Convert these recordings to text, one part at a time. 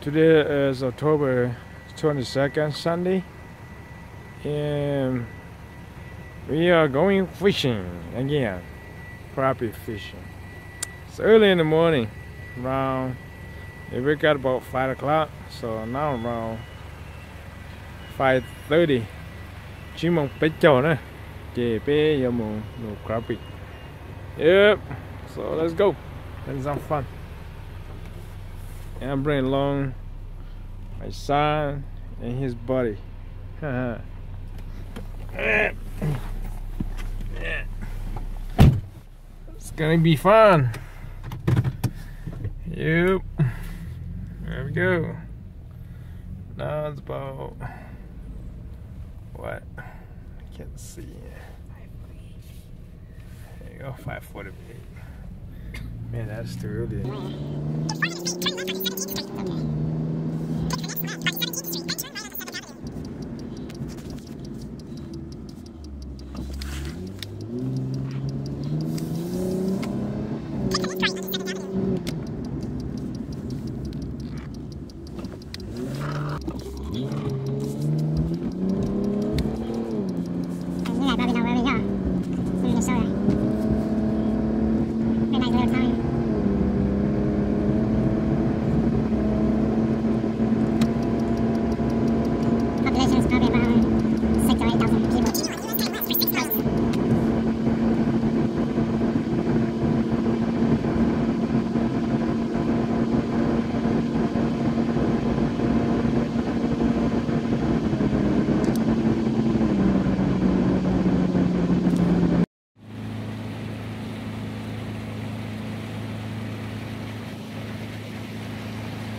Today is October 22nd, Sunday, and we are going fishing again, crappie fishing. It's early in the morning, around, we wake up about 5 o'clock, so now around 5:30. Chỉ mong bé chầu nữa, chị bé giờ mong no crappie. Yep, so let's go, let's have fun. And I'm bringing along my son and his buddy. It's gonna be fun. Yep. There we go. Now it's about what? I can't see. There you go, 5:48. Man, that's too early. Population is probably around 6,000 or 8,000 people.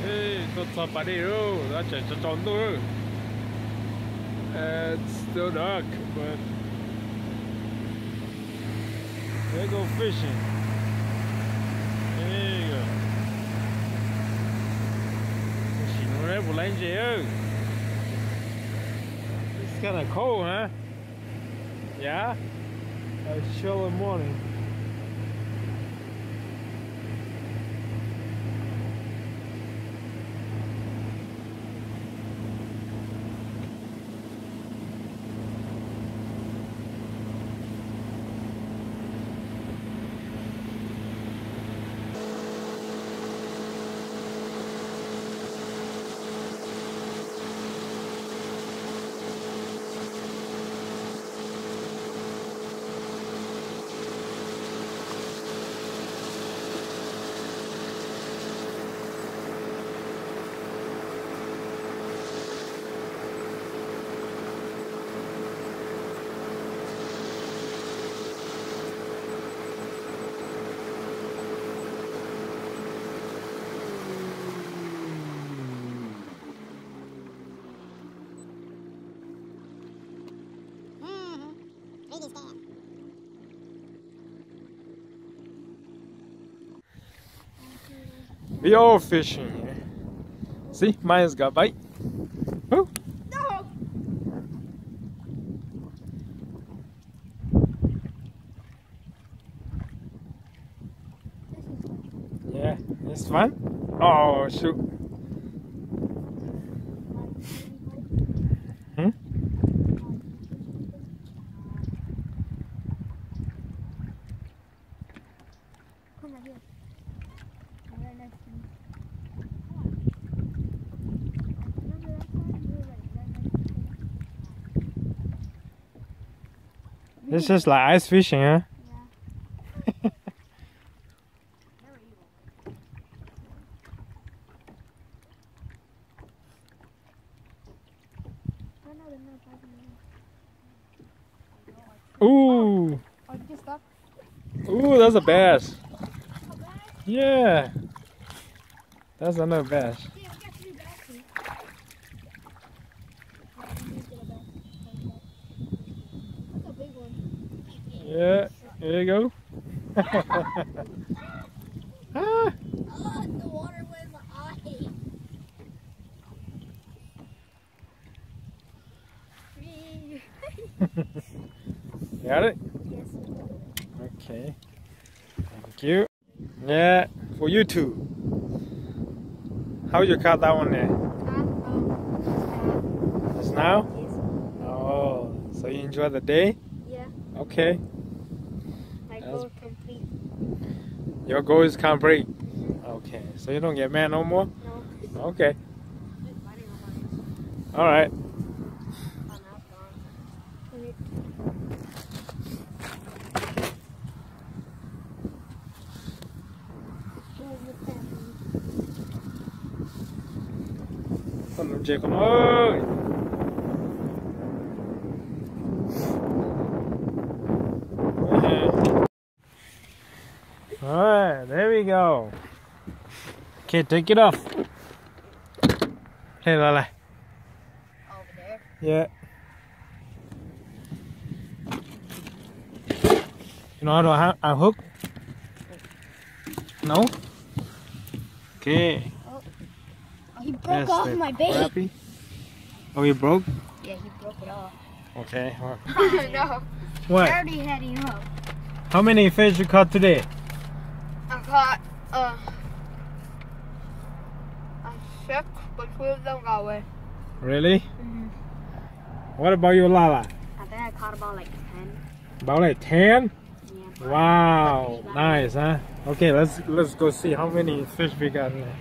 Hey, what's up, buddy? Oh, that's just on the. It's still dark, but they go fishing. There you go. Fishing wherever lands you. It's kind of cold, huh? Yeah? It's chill in the morning. We all fishing here. See, Maya's got bite. Woo. No. Yeah, it's fun. Oh shoot. Hmm? Come right here. Right next to me. It's just like ice fishing, huh? Yeah. Ooh. Oh, did you stop? Ooh, that's a bass. Yeah. That's another bass. Yeah, we got 3 basses. That's a big one. Yeah, there you go. Ah. Oh, the water went in my eye. Got it? Yes. Okay. Thank you. Yeah, for you too. How you caught that one there? Just now? Yes. Oh, so you enjoy the day? Yeah. Okay. My goal is complete. Your goal is complete. Okay, so you don't get mad no more? No. Okay. All right. Con làm con ơi. All right, there we go. Okay, take it off. Hey, Lala. Over there. Yeah. You know how to unhook? No? Okay. Oh, he broke That's off the my bait. crappie. Oh, you broke? Yeah, he broke it off. Okay. No. What? I already had him up. How many fish you caught today? I caught, 6, but 2 of them got away. Really? What about you, Lala? I think I caught about like 10. About like 10? Yeah. Wow, nice, huh? Okay, let's go see how many fish we got in there.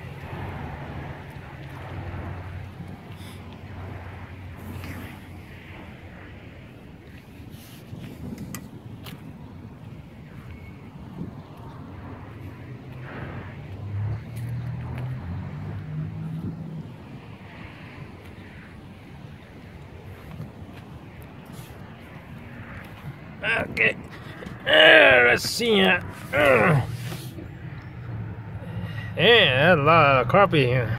Okay, let's see. Yeah, a lot of crappie here.